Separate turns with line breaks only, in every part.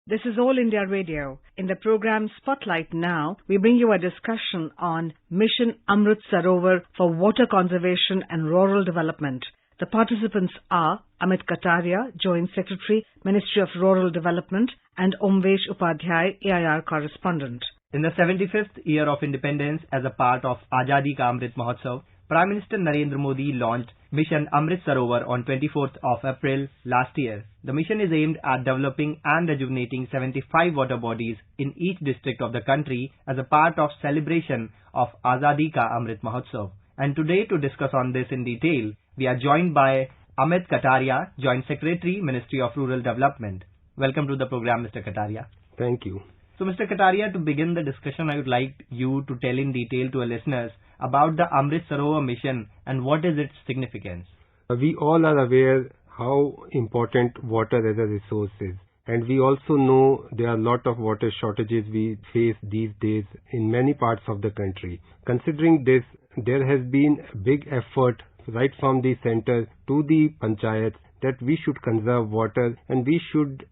This is All India Radio. In the program Spotlight Now, we bring you a discussion on Mission Amrit Sarova for water conservation and rural development. The participants are Amit Kataria, Joint Secretary, Ministry of Rural Development, and Omvesh Upadhyay, AIR correspondent.
In the 75th year of independence, as a part of Azadi Ka Amrit Mahotsav, Prime Minister Narendra Modi launched Mission Amrit Sarova on 24th of April last year. The mission is aimed at developing and rejuvenating 75 water bodies in each district of the country as a part of celebration of Azadi Ka Amrit Mahotsav. And today, to discuss on this in detail, we are joined by Amit Kataria, Joint Secretary, Ministry of Rural Development. Welcome to the program, Mr. Kataria.
Thank you.
So, Mr. Kataria, to begin the discussion, I would like you to tell in detail to our listeners about the Amrit Sarova mission and what is its significance.
We all are aware how important water as a resource is. And we also know there are a lot of water shortages we face these days in many parts of the country. Considering this, there has been a big effort right from the center to the panchayats that we should conserve water and we should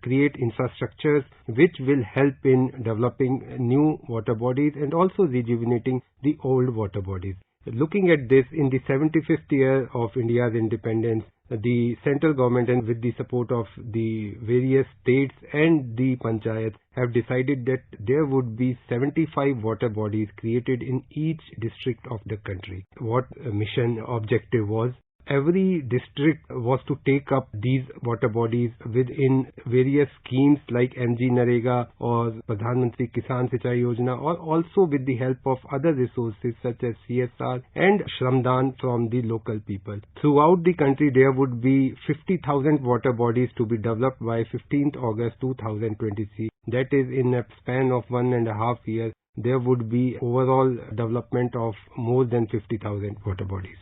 create infrastructures which will help in developing new water bodies and also rejuvenating the old water bodies. Looking at this, in the 75th year of India's independence, the central government and with the support of the various states and the panchayats have decided that there would be 75 water bodies created in each district of the country. What mission objective was? Every district was to take up these water bodies within various schemes like MG Narega or Pradhan Mantri Kisan Sinchai Yojana, or also with the help of other resources such as CSR and Shramdan from the local people. Throughout the country, there would be 50,000 water bodies to be developed by 15th August 2023. That is, in a span of 1.5 years, there would be overall development of more than 50,000 water bodies.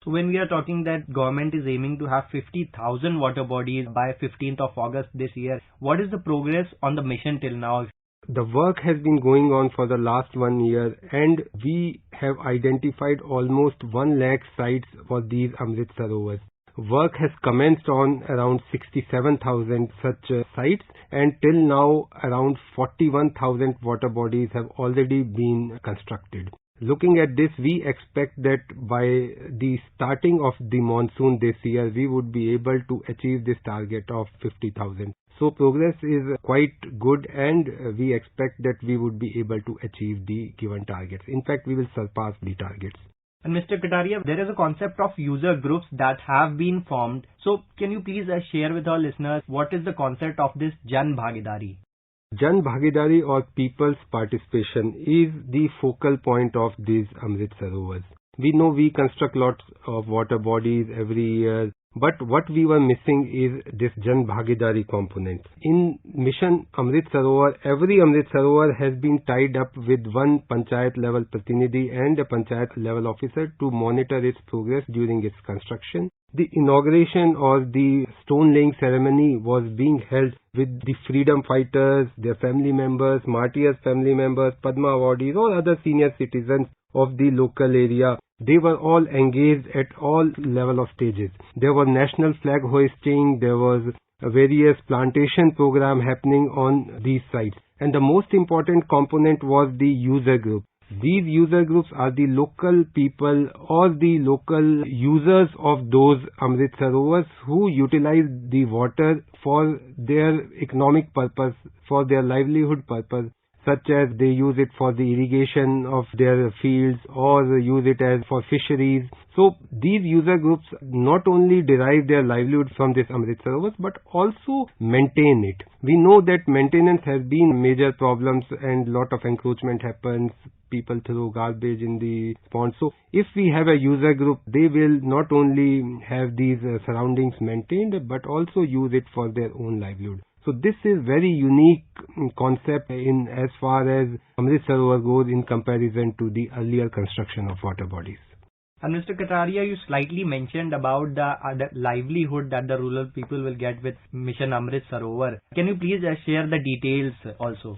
So when we are talking that government is aiming to have 50,000 water bodies by 15th of August this year, what is the progress on the mission till now?
The work has been going on for the last 1 year and we have identified almost 1 lakh sites for these Amrit Sarovars. Work has commenced on around 67,000 such sites, and till now around 41,000 water bodies have already been constructed. Looking at this, we expect that by the starting of the monsoon this year, we would be able to achieve this target of 50,000. So progress is quite good and we expect that we would be able to achieve the given targets. In fact, we will surpass the targets.
And Mr. Kataria, there is a concept of user groups that have been formed. So can you please share with our listeners what is the concept of this Jan Bhagidari?
Jan Bhagidari or people's participation is the focal point of these Amrit Sarovars. We know we construct lots of water bodies every year, but what we were missing is this Jan Bhagidari component. In Mission Amrit Sarova, every Amrit Sarovar has been tied up with one panchayat level pratinidhi and a panchayat level officer to monitor its progress during its construction. The inauguration or the stone laying ceremony was being held with the freedom fighters, their family members, martyrs' family members, Padma awardees or other senior citizens of the local area. They were all engaged at all level of stages. There was national flag hoisting, there was a various plantation program happening on these sites. And the most important component was the user group. These user groups are the local people or the local users of those Amrit Sarovars who utilize the water for their economic purpose, for their livelihood purpose, such as they use it for the irrigation of their fields or use it as for fisheries. So these user groups not only derive their livelihood from this Amrit Sarovars but also maintain it. We know that maintenance has been major problems and lot of encroachment happens. People throw garbage in the pond. So if we have a user group, they will not only have these surroundings maintained but also use it for their own livelihood. So this is very unique concept in as far as Amrit Sarovar goes in comparison to the earlier construction of water bodies.
And Mr. Kataria, you slightly mentioned about the livelihood that the rural people will get with Mission Amrit Sarovar. Can you please share the details also?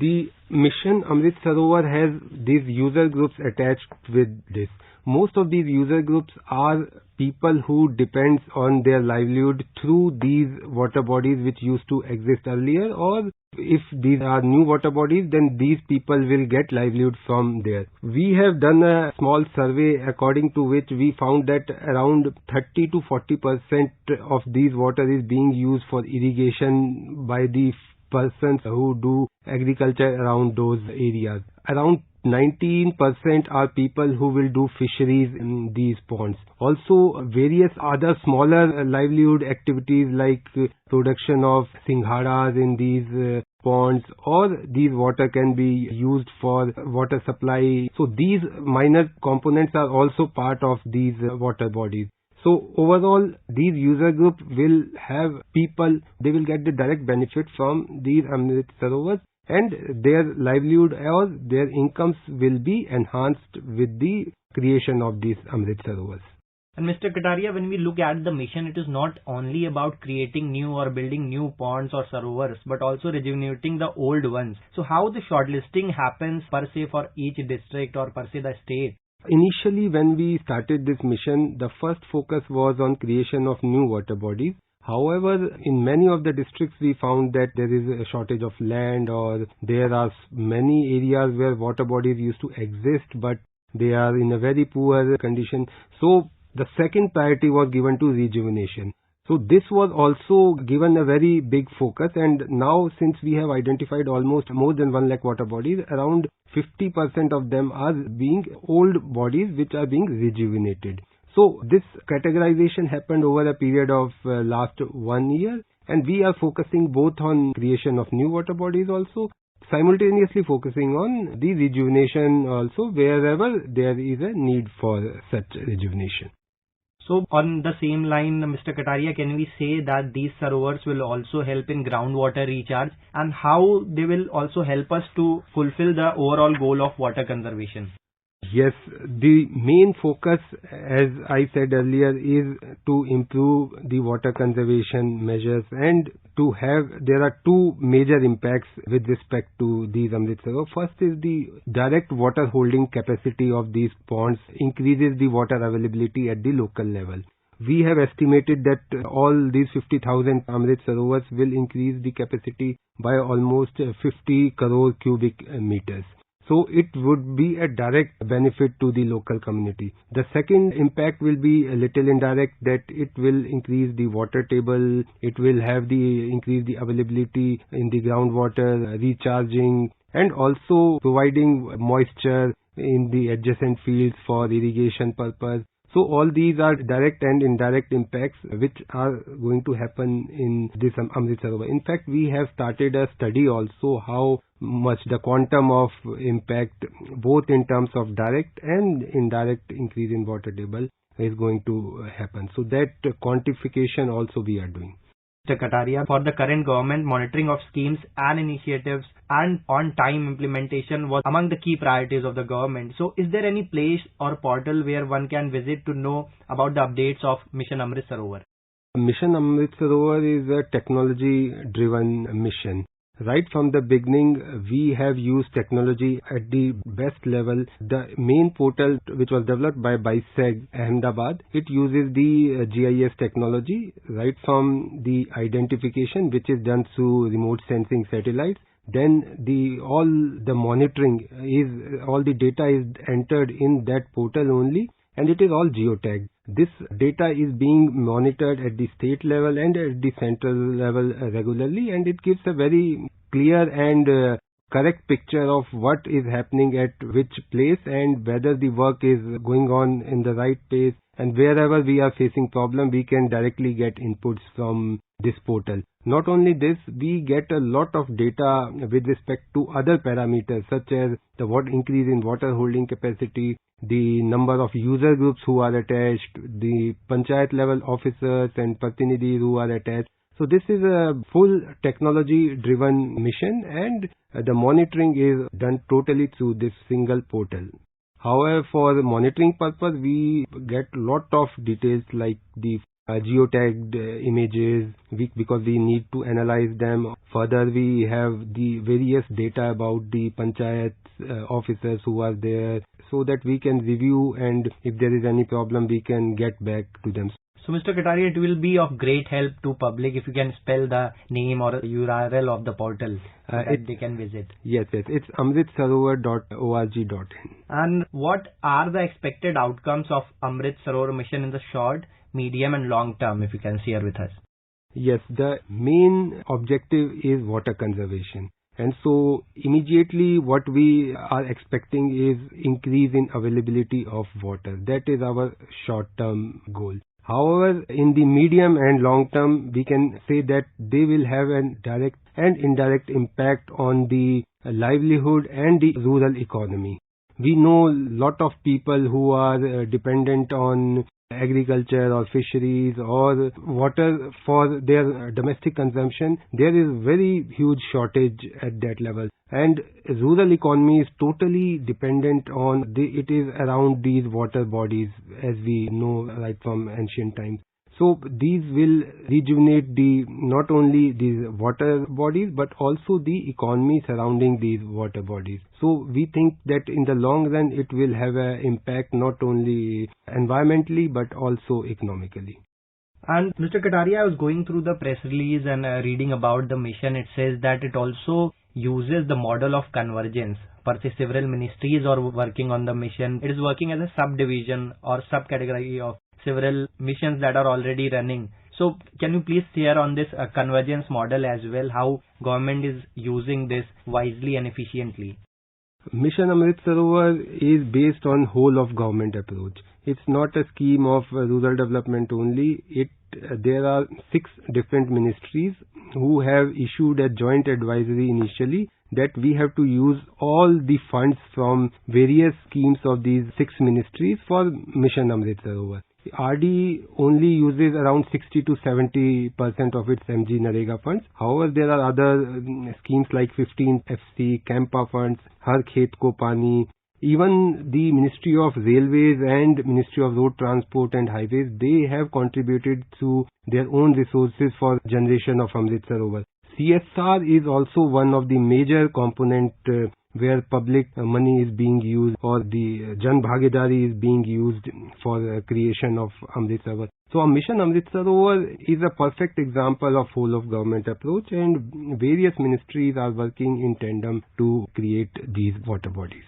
The Mission Amrit Sarovar has these user groups attached with this. Most of these user groups are people who depends on their livelihood through these water bodies which used to exist earlier, or if these are new water bodies, then these people will get livelihood from there. We have done a small survey according to which we found that around 30 to 40% of these water is being used for irrigation by the persons who do agriculture around those areas. Around 19% are people who will do fisheries in these ponds. Also, various other smaller livelihood activities like production of singharas in these ponds, or these water can be used for water supply. So these minor components are also part of these water bodies. So overall, these user group will have people, they will get the direct benefit from these Amrit Sarovars, and their livelihood or their incomes will be enhanced with the creation of these Amrit Sarovars.
And Mr. Kataria, when we look at the mission, it is not only about creating new or building new ponds or sarovars, but also rejuvenating the old ones. So how the shortlisting happens per se for each district or per se the state?
Initially, when we started this mission, the first focus was on creation of new water bodies. However, in many of the districts, we found that there is a shortage of land, or there are many areas where water bodies used to exist, but they are in a very poor condition. So the second priority was given to rejuvenation. So this was also given a very big focus, and now since we have identified almost more than 1 lakh water bodies, around 50% of them are being old bodies which are being rejuvenated. So this categorization happened over a period of last 1 year, and we are focusing both on creation of new water bodies also, simultaneously focusing on the rejuvenation also wherever there is a need for such rejuvenation.
So on the same line, Mr. Kataria, can we say that these sarovars will also help in groundwater recharge, and how they will also help us to fulfill the overall goal of water conservation?
Yes, the main focus, as I said earlier, is to improve the water conservation measures, and there are two major impacts with respect to these Amrit Sarovars. First is the direct water holding capacity of these ponds increases the water availability at the local level. We have estimated that all these 50,000 Amrit Sarovars will increase the capacity by almost 50 crore cubic meters. So it would be a direct benefit to the local community. The second impact will be a little indirect, that it will increase the water table, it will increase the availability in the groundwater, recharging, and also providing moisture in the adjacent fields for irrigation purpose. So all these are direct and indirect impacts which are going to happen in this Amrit Sarovar. In fact, we have started a study also how much the quantum of impact, both in terms of direct and indirect increase in water table, is going to happen. So that quantification also we are doing.
Mr. Kataria, for the current government, monitoring of schemes and initiatives and on-time implementation was among the key priorities of the government. So is there any place or portal where one can visit to know about the updates of Mission Amrit Sarovar?
Mission Amrit Sarovar is a technology-driven mission. Right from the beginning, we have used technology at the best level. The main portal, which was developed by BISEG Ahmedabad, it uses the GIS technology right from the identification, which is done through remote sensing satellites. Then all the data is entered in that portal only, and it is all geotagged. This data is being monitored at the state level and at the central level regularly, and it gives a very clear and correct picture of what is happening at which place and whether the work is going on in the right pace. And wherever we are facing problem, we can directly get inputs from this portal. Not only this, we get a lot of data with respect to other parameters such as the increase in water holding capacity, the number of user groups who are attached, the panchayat level officers and pratinidhis who are attached. So this is a full technology driven mission, and the monitoring is done totally through this single portal. However, for the monitoring purpose, we get lot of details like the geotagged images because we need to analyze them. Further, we have the various data about the panchayat officers who are there, so that we can review, and if there is any problem we can get back to them.
So Mr. Kataria, it will be of great help to public if you can spell the name or URL of the portal that they can visit.
Yes, it's amritsarovar.org.in.
And what are the expected outcomes of Amrit Sarovar mission in the short, medium and long term, if you can share with us?
Yes, the main objective is water conservation. And so immediately what we are expecting is increase in availability of water. That is our short-term goal. However, in the medium and long term, we can say that they will have a direct and indirect impact on the livelihood and the rural economy. We know a lot of people who are dependent on agriculture or fisheries or water for their domestic consumption. There is very huge shortage at that level, and rural economy is totally dependent on it is around these water bodies, as we know right from ancient times. So these will rejuvenate not only these water bodies but also the economy surrounding these water bodies. So we think that in the long run it will have an impact not only environmentally but also economically.
And Mr. Kataria, I was going through the press release and reading about the mission. It says that it also uses the model of convergence. Per se, several ministries are working on the mission. It is working as a subdivision or subcategory of several missions that are already running. So can you please share on this convergence model as well, how government is using this wisely and efficiently?
Mission Amrit Sarovar is based on whole of government approach. It's not a scheme of rural development only. There are 6 different ministries who have issued a joint advisory initially that we have to use all the funds from various schemes of these 6 ministries for Mission Amrit Sarovar. RD only uses around 60 to 70% of its MG Narega funds. However, there are other schemes like 15 FC, Campa funds, Har Khet Ko Pani. Even the Ministry of Railways and Ministry of Road Transport and Highways, they have contributed through their own resources for generation of Amrit Sarovar. CSR is also one of the major component where public money is being used, or the Jan Bhagidari is being used for creation of Amrit Sarovar. So a Mission Amrit Sarovar is a perfect example of whole of government approach, and various ministries are working in tandem to create these water bodies.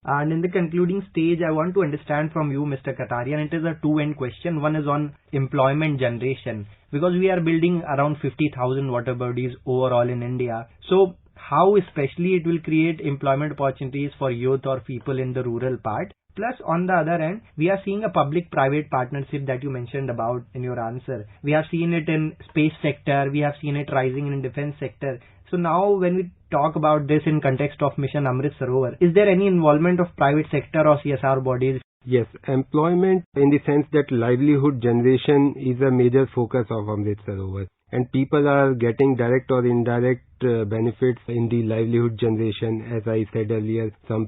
And in the concluding stage, I want to understand from you, Mr. Kataria, and it is a two-end question. One is on employment generation, because we are building around 50,000 water bodies overall in India. So how especially it will create employment opportunities for youth or people in the rural part. Plus, on the other end, we are seeing a public-private partnership that you mentioned about in your answer. We have seen it in space sector, we have seen it rising in defense sector. So now when we talk about this in context of Mission Amrit Sarovar, is there any involvement of private sector or CSR bodies?
Yes, employment in the sense that livelihood generation is a major focus of Amrit Sarovar. And people are getting direct or indirect benefits in the livelihood generation. As I said earlier, some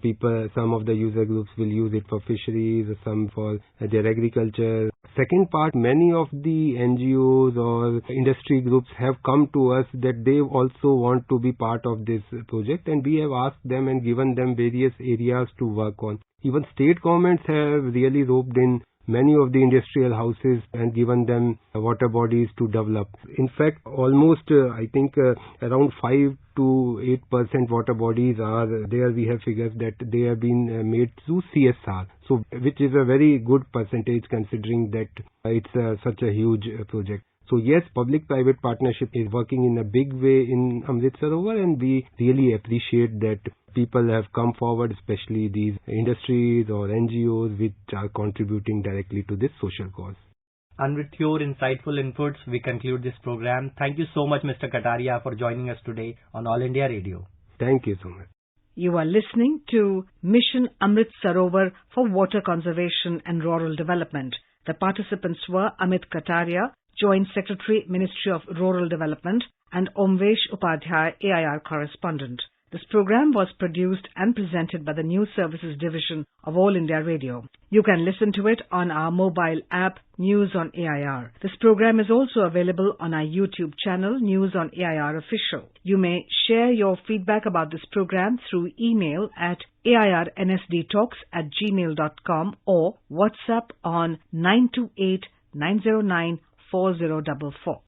of the user groups will use it for fisheries, some for their agriculture. Second part, many of the NGOs or industry groups have come to us that they also want to be part of this project, and we have asked them and given them various areas to work on. Even state governments have really roped in many of the industrial houses and given them water bodies to develop. In fact, almost I think around 5 to 8% water bodies are there. We have figures that they have been made through CSR, so which is a very good percentage considering that it's such a huge project. So yes, public-private partnership is working in a big way in Amrit Sarovar, and we really appreciate that people have come forward, especially these industries or NGOs which are contributing directly to this social cause.
And with your insightful inputs, we conclude this program. Thank you so much, Mr. Kataria, for joining us today on All India Radio.
Thank you so much.
You are listening to Mission Amrit Sarovar for Water Conservation and Rural Development. The participants were Amit Kataria, Joint Secretary, Ministry of Rural Development, and Omvesh Upadhyay, AIR correspondent. This program was produced and presented by the News Services Division of All India Radio. You can listen to it on our mobile app, News on AIR. This program is also available on our YouTube channel, News on AIR Official. You may share your feedback about this program through email at airnsdtalks@gmail.com or WhatsApp on 928 909 4044.